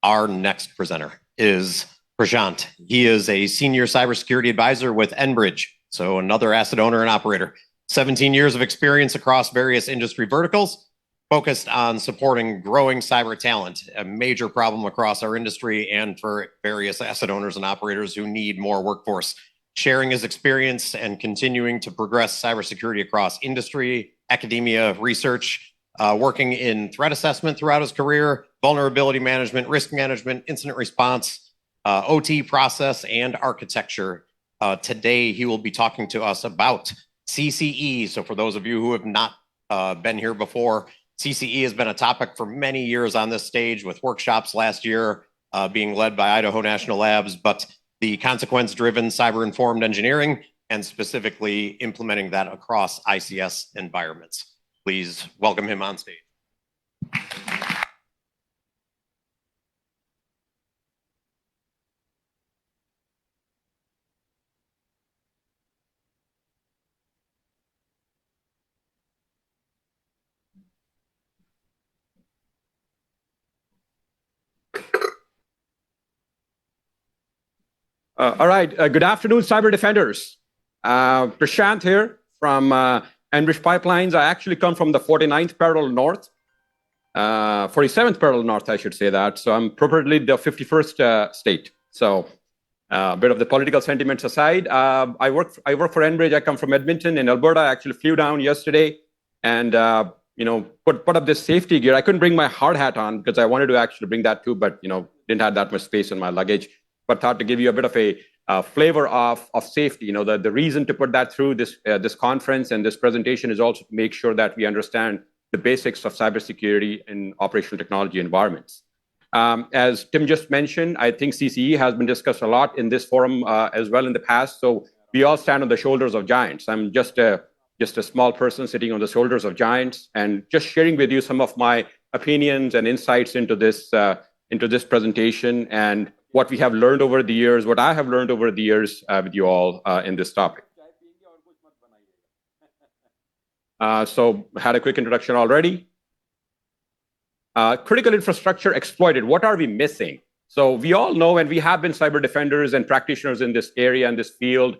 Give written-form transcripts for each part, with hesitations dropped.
Our next presenter is Prashant. He is a senior cybersecurity advisor with Enbridge, so another asset owner and operator. 17 years of experience across various industry verticals, focused on supporting growing cyber talent, a major problem across our industry and for various asset owners and operators who need more workforce. Sharing his experience and continuing to progress cybersecurity across industry, academia, research, working in threat assessment throughout his career, vulnerability management, risk management, incident response, OT process, and architecture. Today, he will be talking to us about CCE. So for those of you who have not been here before, CCE has been a topic for many years on this stage, with workshops last year being led by Idaho National Labs, but the consequence-driven cyber-informed engineering, and specifically implementing that across ICS environments. Please welcome him on stage. All right. Good afternoon, cyber defenders. Prashant here from Enbridge Pipelines. I actually come from the 49th parallel north, 47th parallel north, I should say that. So I'm appropriately the 51st state. So a bit of the political sentiments aside, I work for Enbridge. I come from Edmonton in Alberta. I actually flew down yesterday and put up this safety gear. I couldn't bring my hard hat on because I wanted to actually bring that too, but didn't have that much space in my luggage. But thought to give you a bit of a flavor of safety. The reason to put that through this conference and this presentation is also to make sure that we understand the basics of cybersecurity in operational technology environments. As Tim just mentioned, I think CCE has been discussed a lot in this forum as well in the past. So we all stand on the shoulders of giants. I'm just a small person sitting on the shoulders of giants, and just sharing with you some of my opinions and insights into this presentation and what we have learned over the years, what I have learned over the years with you all in this topic. So had a quick introduction already. Critical infrastructure exploited. What are we missing? So we all know, and we have been cyber defenders and practitioners in this area, in this field,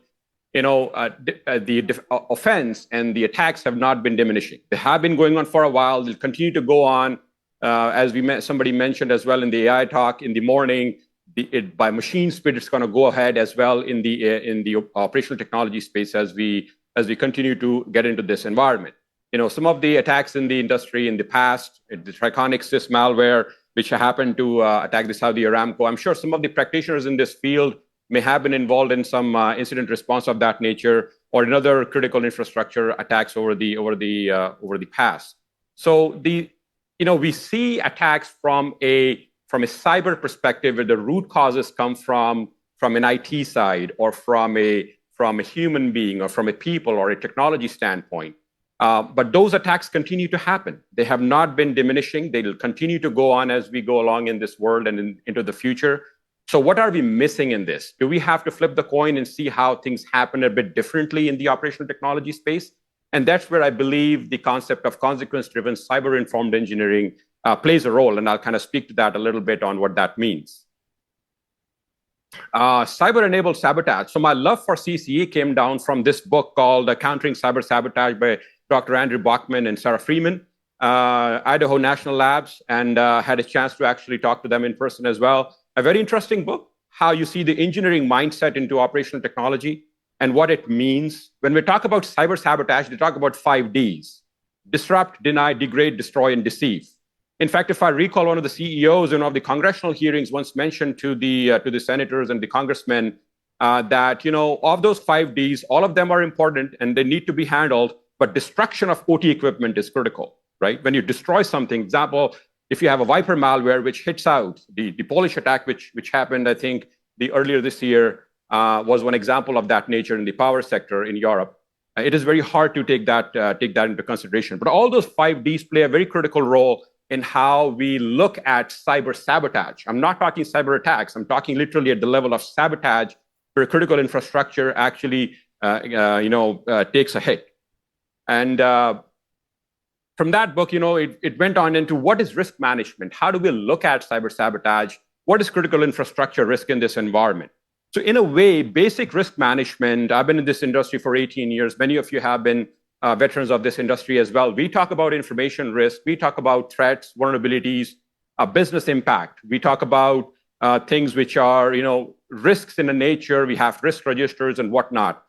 the offense and the attacks have not been diminishing. They have been going on for a while. They'll continue to go on. As somebody mentioned as well in the AI talk in the morning, by machine speed, it's going to go ahead as well in the operational technology space as we continue to get into this environment. Some of the attacks in the industry in the past, the Triconic sys malware, which happened to attack the Saudi Aramco. I'm sure some of the practitioners in this field may have been involved in some incident response of that nature, or in other critical infrastructure attacks over the past. So we see attacks from a cyber perspective, where the root causes come from an IT side, or from a human being, or from a people or a technology standpoint. But those attacks continue to happen. They have not been diminishing. They will continue to go on as we go along in this world and into the future. So what are we missing in this? Do we have to flip the coin and see how things happen a bit differently in the operational technology space? And that's where I believe the concept of consequence-driven cyber-informed engineering plays a role, and I'll kind of speak to that a little bit on what that means. Cyber-enabled sabotage. So my love for CCE came down from this book called Countering Cyber Sabotage by Dr. Andrew Bachman and Sarah Freeman, Idaho National Labs, and had a chance to actually talk to them in person as well. A very interesting book, how you see the engineering mindset into operational technology and what it means. When we talk about cyber sabotage, they talk about 5 Ds: disrupt, deny, degrade, destroy, and deceive. In fact, if I recall, one of the CEOs in one of the congressional hearings once mentioned to the senators and the congressmen that of those 5 Ds, all of them are important and they need to be handled, but destruction of OT equipment is critical, right? When you destroy something, example, if you have a Viper malware which hits out, the Polish attack which happened, I think, earlier this year was one example of that nature in the power sector in Europe. It is very hard to take that into consideration. But all those 5 Ds play a very critical role in how we look at cyber sabotage. I'm not talking cyber attacks. I'm talking literally at the level of sabotage, where critical infrastructure actually takes a hit. And from that book, it went on into what is risk management? How do we look at cyber sabotage? what is critical infrastructure risk in this environment? So in a way, basic risk management, I've been in this industry for 18 years. Many of you have been veterans of this industry as well. We talk about information risk. We talk about threats, vulnerabilities, business impact. We talk about things which are, risks in the nature. We have risk registers and whatnot.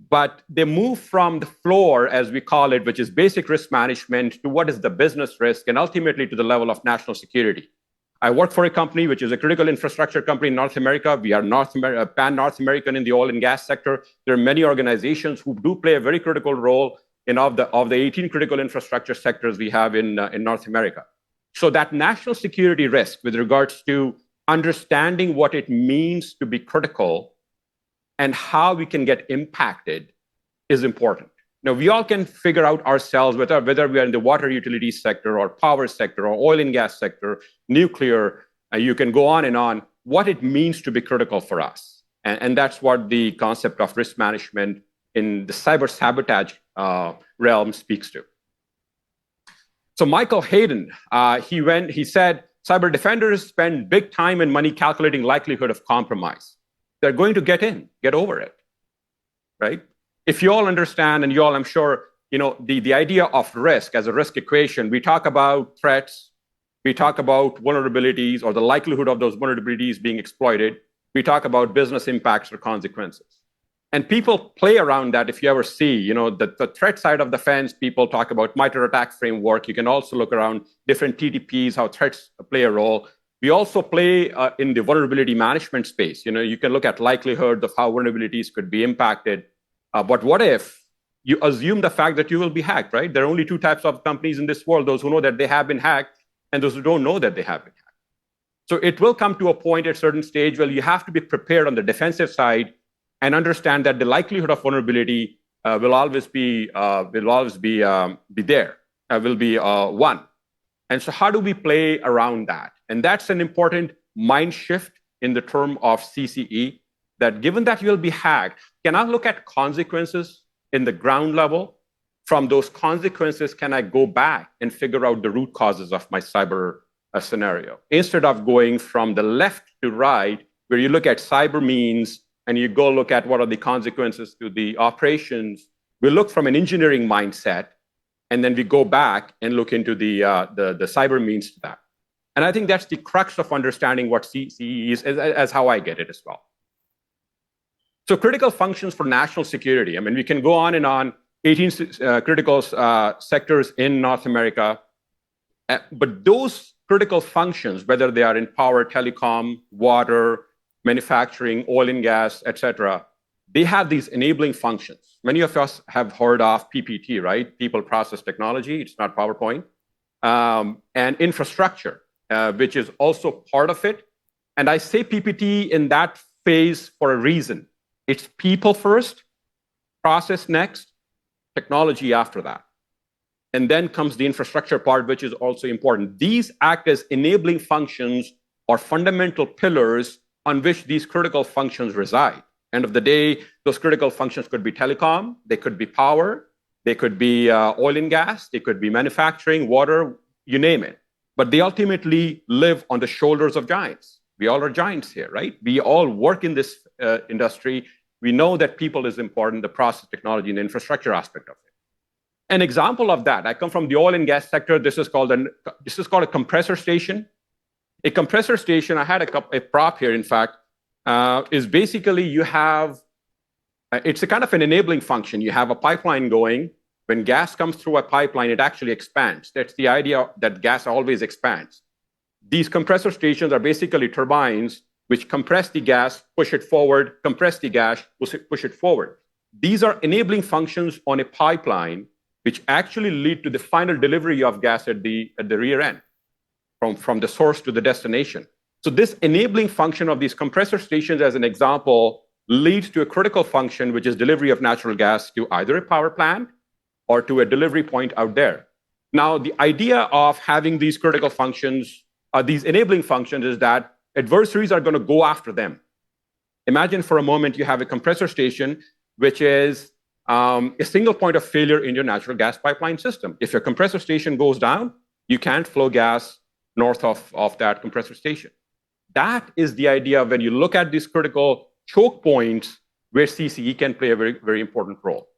But they move from the floor, as we call it, which is basic risk management, to what is the business risk, and ultimately to the level of national security. I work for a company which is a critical infrastructure company in North America. We are pan-North American in the oil and gas sector. There are many organizations who do play a very critical role in of the 18 critical infrastructure sectors we have in North America. So that national security risk with regards to understanding what it means to be critical and how we can get impacted is important. Now, we all can figure out ourselves, whether we are in the water utility sector or power sector or oil and gas sector, nuclear, you can go on and on, what it means to be critical for us. And that's what the concept of risk management in the cyber sabotage realm speaks to. So Michael Hayden, he said, cyber defenders spend big time and money calculating likelihood of compromise. They're going to get over it, right? If you all understand, and you all, I'm sure, the idea of risk as a risk equation, we talk about threats, we talk about vulnerabilities or the likelihood of those vulnerabilities being exploited. We talk about business impacts or consequences. And people play around that. If you ever see, the threat side of the fence, people talk about MITRE ATT&CK framework. You can also look around different TTPs, how threats play a role. We also play in the vulnerability management space. You can look at likelihood of how vulnerabilities could be impacted. But what if you assume the fact that you will be hacked, right? There are only two types of companies in this world, those who know that they have been hacked and those who don't know that they have been hacked. So it will come to a point at a certain stage where you have to be prepared on the defensive side and understand that the likelihood of vulnerability will always be one. And so how do we play around that? And that's an important mind shift in the term of CCE, that given that you'll be hacked, can I look at consequences in the ground level? From those consequences, can I go back and figure out the root causes of my cyber scenario? Instead of going from the left to right, where you look at cyber means and you go look at what are the consequences to the operations, we look from an engineering mindset, and then we go back and look into the cyber means to that. And I think that's the crux of understanding what CCE is, as how I get it as well. So critical functions for national security. I mean, we can go on and on, 18 critical sectors in North America. But those critical functions, whether they are in power, telecom, water, manufacturing, oil and gas, et cetera, they have these enabling functions. Many of us have heard of PPT, right? People, process, technology. It's not PowerPoint. And infrastructure, which is also part of it. And I say PPT in that phase for a reason. It's people first, process next, technology after that. And then comes the infrastructure part, which is also important. These act as enabling functions or fundamental pillars on which these critical functions reside. End of the day, those critical functions could be telecom, they could be power, they could be oil and gas, they could be manufacturing, water, you name it. But they ultimately live on the shoulders of giants. We all are giants here, right? We all work in this industry. We know that people is important, the process, technology, and the infrastructure aspect of it. An example of that, I come from the oil and gas sector. This is called a compressor station. A compressor station, I had a prop here, in fact, is basically you have, it's a kind of an enabling function. You have a pipeline going. When gas comes through a pipeline, it actually expands. That's the idea, that gas always expands. These compressor stations are basically turbines which compress the gas, push it forward, compress the gas, push it forward. These are enabling functions on a pipeline which actually lead to the final delivery of gas at the rear end, from the source to the destination. So this enabling function of these compressor stations, as an example, leads to a critical function, which is delivery of natural gas to either a power plant or to a delivery point out there. Now, the idea of having these critical functions, these enabling functions, is that adversaries are going to go after them. Imagine for a moment you have a compressor station, which is a single point of failure in your natural gas pipeline system. If your compressor station goes down, you can't flow gas north of that compressor station. That is the idea when you look at these critical choke points where CCE can play a very, very important role.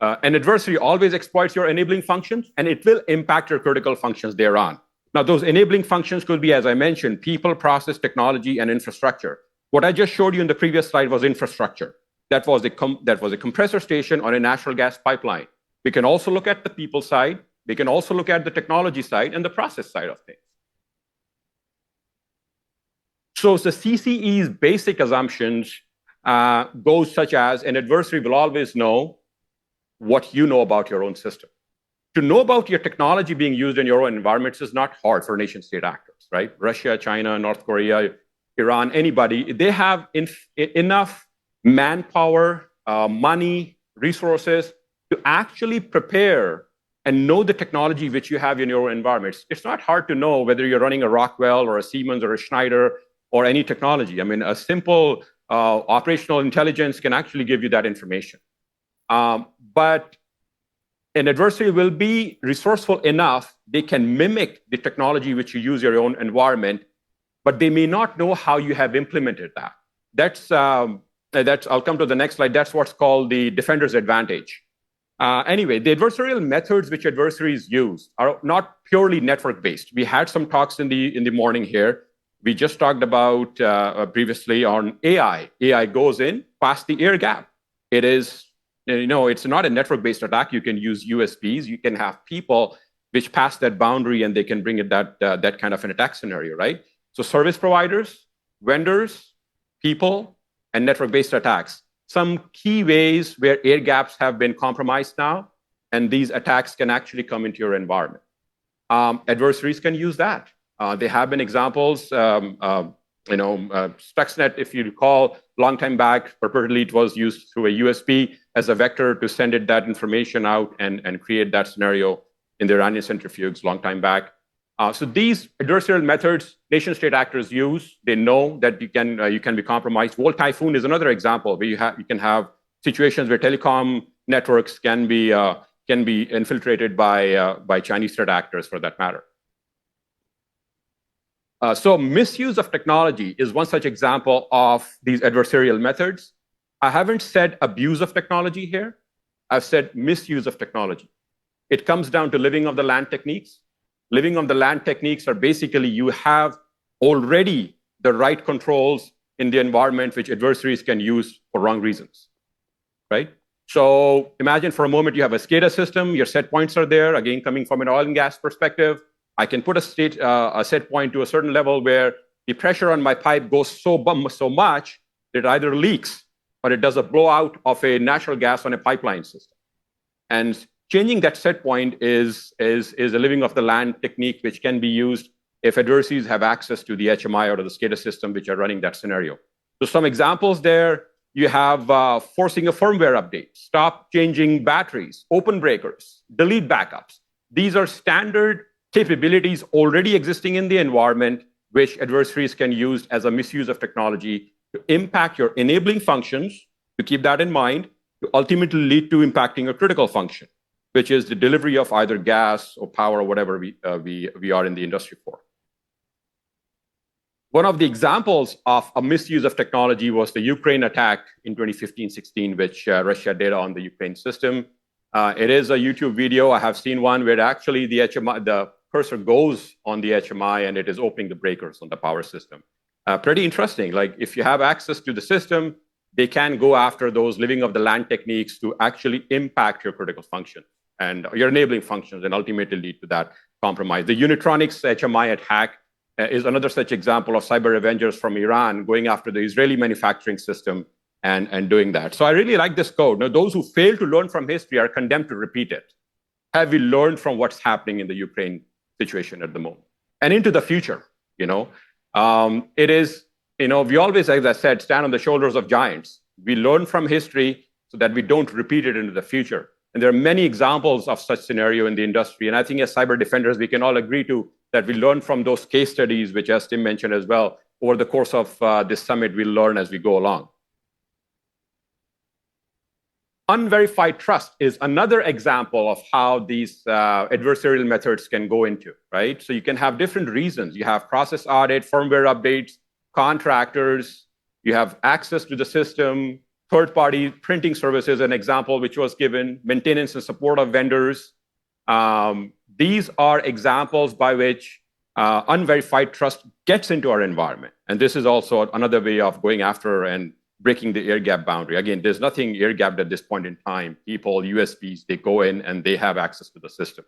An adversary always exploits your enabling functions, and it will impact your critical functions thereon. Now, those enabling functions could be, as I mentioned, people, process, technology, and infrastructure. What I just showed you in the previous slide was infrastructure. That was a compressor station on a natural gas pipeline. We can also look at the people side. We can also look at the technology side and the process side of things. So the CCE's basic assumptions goes such as an adversary will always know what you know about your own system. To know about your technology being used in your own environments is not hard for nation-state actors, right? Russia, China, North Korea, Iran, anybody, they have enough manpower, money, resources to actually prepare and know the technology which you have in your own environments. It's not hard to know whether you're running a Rockwell or a Siemens or a Schneider or any technology. I mean, a simple operational intelligence can actually give you that information. But an adversary will be resourceful enough, they can mimic the technology which you use in your own environment, but they may not know how you have implemented that. I'll come to the next slide. That's what's called the defender's advantage. Anyway, the adversarial methods which adversaries use are not purely network-based. We had some talks in the morning here. We just talked about previously on AI. AI goes in past the air gap. It is, it's not a network-based attack. You can use USBs. You can have people which pass that boundary and they can bring it that kind of an attack scenario, right? So service providers, vendors, people, and network-based attacks. Some key ways where air gaps have been compromised now, and these attacks can actually come into your environment. Adversaries can use that. There have been examples, Stuxnet, if you recall, long time back, purportedly it was used through a USB as a vector to send that information out and create that scenario in the Iranian centrifuges long time back. So these adversarial methods, nation-state actors use. They know that you can be compromised. Volt Typhoon is another example where you can have situations where telecom networks can be infiltrated by Chinese threat actors, for that matter. So misuse of technology is one such example of these adversarial methods. I haven't said abuse of technology here. I've said misuse of technology. It comes down to living of the land techniques. Living on the land techniques are basically you have already the right controls in the environment which adversaries can use for wrong reasons, right? So imagine for a moment you have a SCADA system, your set points are there, again, coming from an oil and gas perspective. I can put a set point to a certain level where the pressure on my pipe goes so much that it either leaks or it does a blowout of a natural gas on a pipeline system. And changing that set point is a living of the land technique which can be used if adversaries have access to the HMI or the SCADA system which are running that scenario. So some examples there, you have forcing a firmware update, stop changing batteries, open breakers, delete backups. These are standard capabilities already existing in the environment which adversaries can use as a misuse of technology to impact your enabling functions, to keep that in mind, to ultimately lead to impacting a critical function, which is the delivery of either gas or power or whatever we are in the industry for. One of the examples of a misuse of technology was the Ukraine attack in 2015-16, which Russia did on the Ukraine system. It is a YouTube video. I have seen one where actually the cursor goes on the HMI and it is opening the breakers on the power system. Pretty interesting. Like if you have access to the system, they can go after those living of the land techniques to actually impact your critical function and your enabling functions and ultimately lead to that compromise. The Unitronics HMI attack is another such example of cyber avengers from Iran going after the Israeli manufacturing system and doing that. So I really like this code. Now, those who fail to learn from history are condemned to repeat it. Have we learned from what's happening in the Ukraine situation at the moment? And into the future, it is, we always, as I said, stand on the shoulders of giants. We learn from history so that we don't repeat it into the future. And there are many examples of such scenario in the industry. And I think as cyber defenders, we can all agree to that we learn from those case studies, which as Tim mentioned as well, over the course of this summit, we'll learn as we go along. Unverified trust is another example of how these adversarial methods can go into, right? So you can have different reasons. You have process audit, firmware updates, contractors, you have access to the system, third-party printing services, an example which was given, maintenance and support of vendors. These are examples by which unverified trust gets into our environment. And this is also another way of going after and breaking the air gap boundary. Again, there's nothing air gapped at this point in time. People, USPs, they go in and they have access to the system.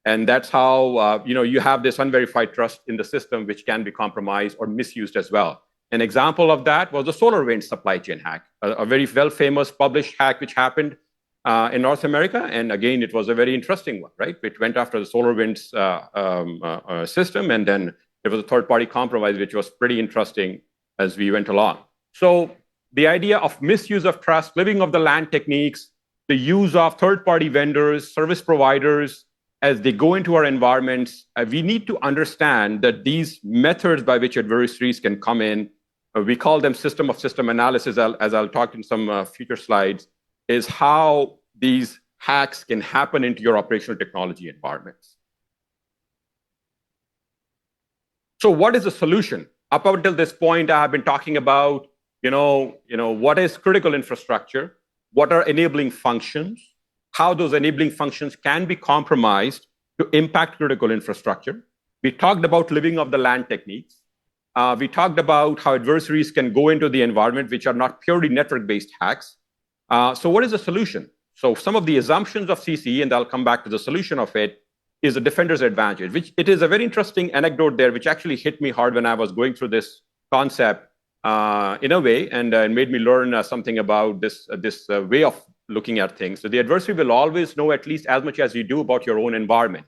And that's how you have this unverified trust in the system, which can be compromised or misused as well. An example of that was the SolarWinds supply chain hack, a very well-famous published hack which happened in North America. And again, it was a very interesting one, right? Which went after the SolarWinds system. And then there was a third-party compromise, which was pretty interesting as we went along. So the idea of misuse of trust, living of the land techniques, the use of third-party vendors, service providers, as they go into our environments, we need to understand that these methods by which adversaries can come in, we call them system of system analysis, as I'll talk in some future slides, is how these hacks can happen into your operational technology environments. So what is the solution? Up until this point, I have been talking about what is critical infrastructure, what are enabling functions, how those enabling functions can be compromised to impact critical infrastructure. We talked about living of the land techniques. We talked about how adversaries can go into the environment, which are not purely network-based hacks. So what is the solution? So some of the assumptions of CCE, and I'll come back to the solution of it, is a defender's advantage, which it is a very interesting anecdote there, which actually hit me hard when I was going through this concept in a way, and made me learn something about this way of looking at things. So the adversary will always know at least as much as you do about your own environment,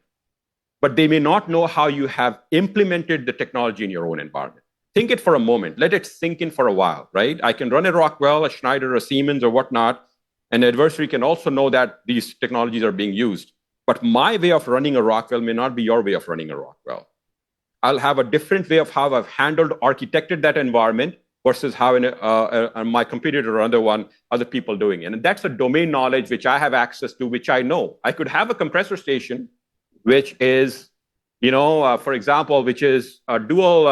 but they may not know how you have implemented the technology in your own environment. Think it for a moment. Let it sink in for a while, right? I can run a Rockwell, a Schneider, a Siemens, or whatnot, and the adversary can also know that these technologies are being used. But my way of running a Rockwell may not be your way of running a Rockwell. I'll have a different way of how I've handled, architected that environment versus how my competitor or other people doing it. And that's a domain knowledge which I have access to, which I know. I could have a compressor station, which is, for example, which is a dual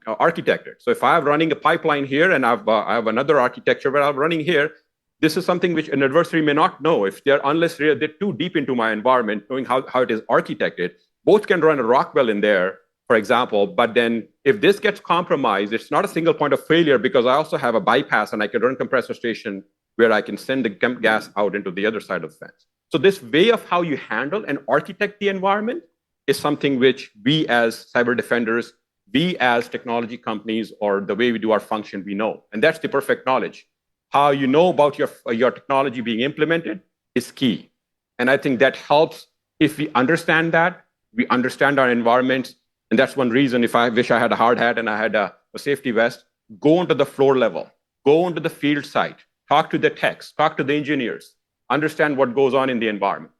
architected. So if I'm running a pipeline here and I have another architecture where I'm running here, this is something which an adversary may not know unless they're too deep into my environment, knowing how it is architected. Both can run a Rockwell in there, for example, but then if this gets compromised, it's not a single point of failure because I also have a bypass and I can run compressor station where I can send the gas out into the other side of the fence. So this way of how you handle and architect the environment is something which we as cyber defenders, we as technology companies, or the way we do our function, we know. And that's the perfect knowledge. How you know about your technology being implemented is key. And I think that helps if we understand that, we understand our environments. And that's one reason if I wish I had a hard hat and I had a safety vest, go onto the floor level, go onto the field site, talk to the techs, talk to the engineers, understand what goes on in the environment.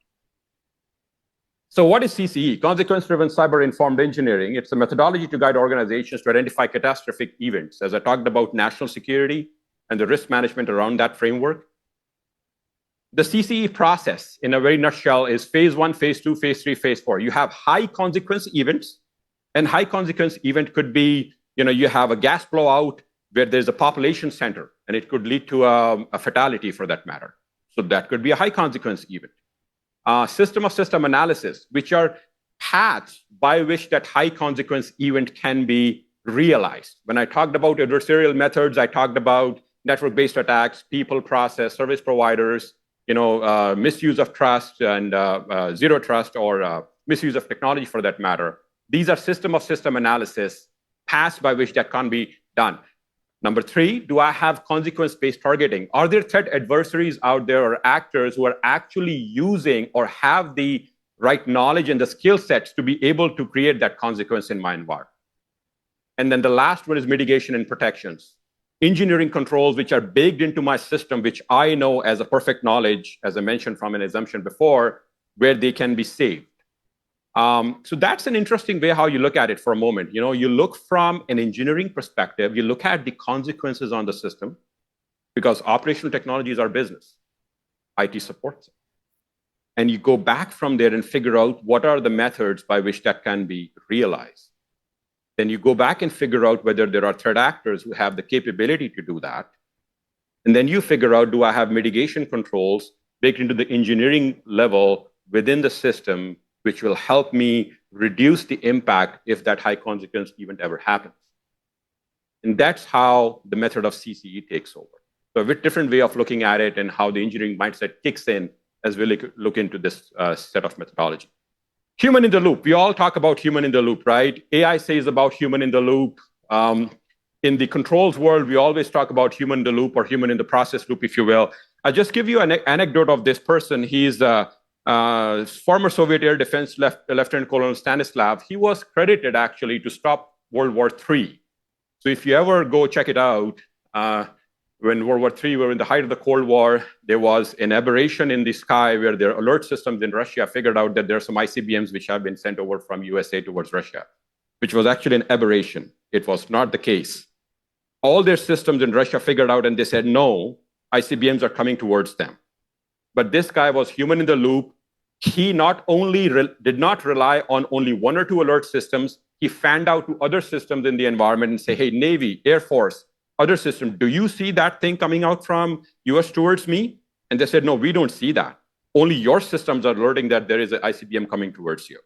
So what is CCE? Consequence-driven cyber-informed engineering. It's a methodology to guide organizations to identify catastrophic events. As I talked about national security and the risk management around that framework. The CCE process, in a very nutshell, is phase 1, phase 2, phase 3, phase 4. You have high consequence events, and high consequence event could be, you have a gas blowout where there's a population center, and it could lead to a fatality for that matter. So that could be a high consequence event. System of system analysis, which are paths by which that high consequence event can be realized. When I talked about adversarial methods, I talked about network-based attacks, people, process, service providers, misuse of trust and zero trust or misuse of technology for that matter. These are system of system analysis, paths by which that can be done. Number 3, do I have consequence-based targeting? Are there threat adversaries out there or actors who are actually using or have the right knowledge and the skill sets to be able to create that consequence in my environment? And then the last one is mitigation and protections. Engineering controls which are baked into my system, which I know as a perfect knowledge, as I mentioned from an assumption before, where they can be saved. So that's an interesting way how you look at it for a moment. You look from an engineering perspective, you look at the consequences on the system, because operational technology is our business. IT supports it. And you go back from there and figure out what are the methods by which that can be realized. Then you go back and figure out whether there are threat actors who have the capability to do that. And then you figure out, do I have mitigation controls baked into the engineering level within the system, which will help me reduce the impact if that high consequence event ever happens. And that's how the method of CCE takes over. So a bit different way of looking at it and how the engineering mindset kicks in as we look into this set of methodology. Human in the loop. We all talk about human in the loop, right? AI says about human in the loop. In the controls world, we always talk about human in the loop or human in the process loop, if you will. I'll just give you an anecdote of this person. He's former Soviet Air Defense Lieutenant Colonel Stanislav. He was credited actually to stop World War III. So if you ever go check it out, when World War III were in the height of the Cold War, there was an aberration in the sky where their alert systems in Russia figured out that there are some ICBMs which have been sent over from USA towards Russia, which was actually an aberration. It was not the case. All their systems in Russia figured out and they said, no, ICBMs are coming towards them. But this guy was human in the loop. He not only did not rely on only one or two alert systems, he fanned out to other systems in the environment and say, hey, Navy, Air Force, other system, do you see that thing coming out from US towards me? And they said, no, we don't see that. Only your systems are alerting that there is an ICBM coming towards you.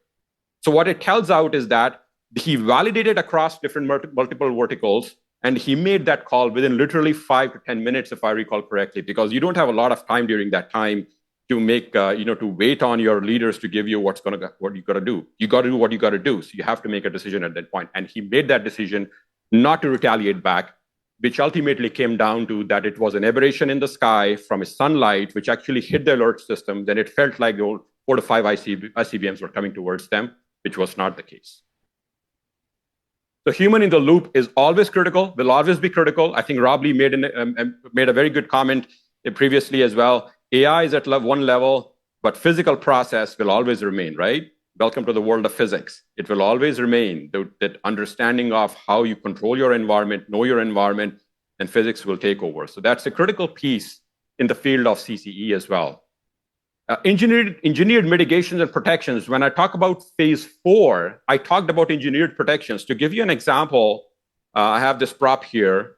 So what it tells out is that he validated across different multiple verticals, and he made that call within literally 5 to 10 minutes, if I recall correctly, because you don't have a lot of time during that time to make, to wait on your leaders to give you what you got to do. You got to do what you got to do. So you have to make a decision at that point. And he made that decision not to retaliate back, which ultimately came down to that it was an aberration in the sky from a sunlight, which actually hit the alert system. Then it felt like 4 to 5 ICBMs were coming towards them, which was not the case. So human in the loop is always critical, will always be critical. I think Rob Lee made a very good comment previously as well. AI is at one level, but physical process will always remain, right? Welcome to the world of physics. It will always remain that understanding of how you control your environment, know your environment, and physics will take over. So that's a critical piece in the field of CCE as well. Engineered mitigations and protections. When I talk about phase 4, I talked about engineered protections. To give you an example, I have this prop here.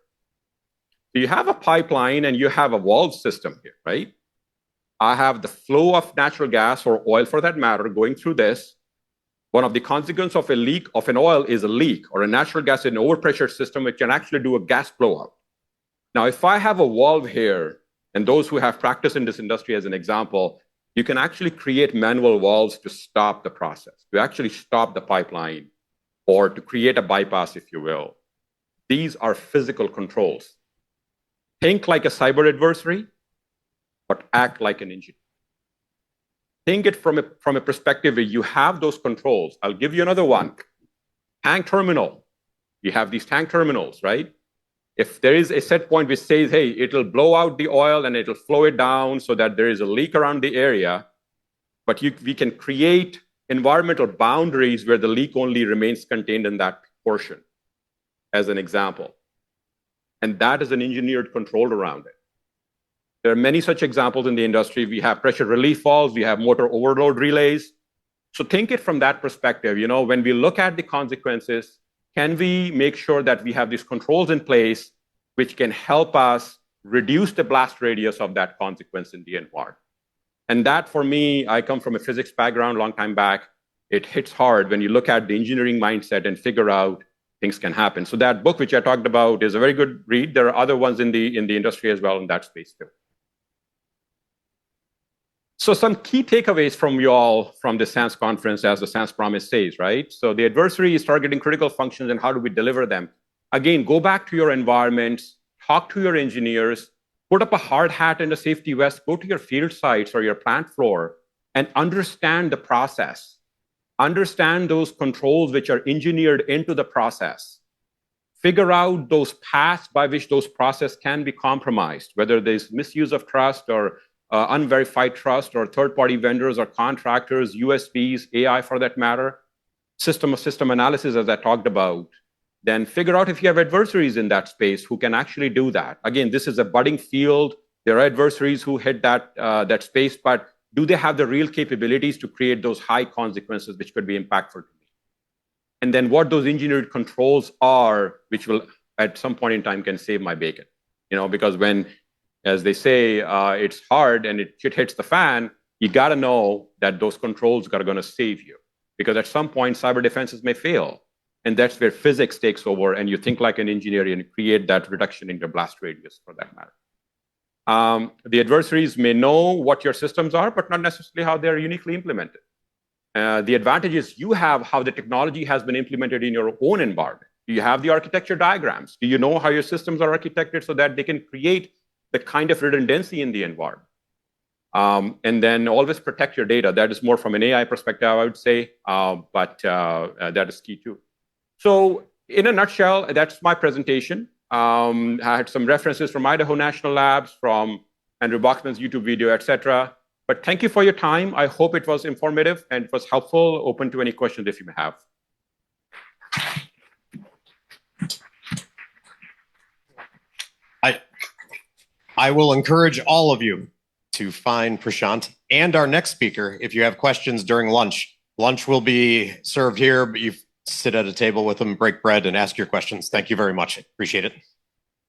You have a pipeline and you have a valve system here, right? I have the flow of natural gas or oil for that matter going through this. One of the consequences of a leak of an oil is a leak or a natural gas in an overpressure system, which can actually do a gas blowout. Now, if I have a valve here, and those who have practiced in this industry as an example, you can actually create manual valves to stop the process, to actually stop the pipeline, or to create a bypass, if you will. These are physical controls. Think like a cyber adversary, but act like an engineer. Think it from a perspective where you have those controls. I'll give you another one. Tank terminal. You have these tank terminals, right? If there is a set point which says, hey, it'll blow out the oil and it'll flow it down so that there is a leak around the area, but we can create environmental boundaries where the leak only remains contained in that portion, as an example. And that is an engineered control around it. There are many such examples in the industry. We have pressure relief valves, we have motor overload relays. So think it from that perspective. When we look at the consequences, can we make sure that we have these controls in place which can help us reduce the blast radius of that consequence in the environment? And that, for me, I come from a physics background a long time back. It hits hard when you look at the engineering mindset and figure out things can happen. So that book which I talked about is a very good read. There are other ones in the industry as well in that space too. So some key takeaways from you all from the SANS conference, as the SANS promise says, right? So the adversary is targeting critical functions, and how do we deliver them? Again, go back to your environments, talk to your engineers, put up a hard hat and a safety vest, go to your field sites or your plant floor and understand the process. Understand those controls which are engineered into the process. Figure out those paths by which those processes can be compromised, whether there's misuse of trust or unverified trust or third-party vendors or contractors, USPs, AI for that matter, system analysis as I talked about. Then figure out if you have adversaries in that space who can actually do that. Again, this is a budding field. There are adversaries who hit that space, but do they have the real capabilities to create those high consequences which could be impactful to me? And then what those engineered controls are, which will at some point in time can save my bacon. Because when, as they say, it's hard and shit hits the fan, you got to know that those controls are going to save you. Because at some point, cyber defenses may fail. And that's where physics takes over and you think like an engineer and create that reduction in your blast radius for that matter. The adversaries may know what your systems are, but not necessarily how they're uniquely implemented. The advantage is you have how the technology has been implemented in your own environment. Do you have the architecture diagrams? Do you know how your systems are architected so that they can create the kind of redundancy in the environment? And then always protect your data. That is more from an AI perspective, I would say, but that is key too. So in a nutshell, that's my presentation. I had some references from Idaho National Labs, from Andrew Bachman's YouTube video, etc. But thank you for your time. I hope it was informative and it was helpful. Open to any questions if you may have. I will encourage all of you to find Prashant and our next speaker if you have questions during lunch. Lunch will be served here, but you sit at a table with them, break bread, and ask your questions. Thank you very much. Appreciate it.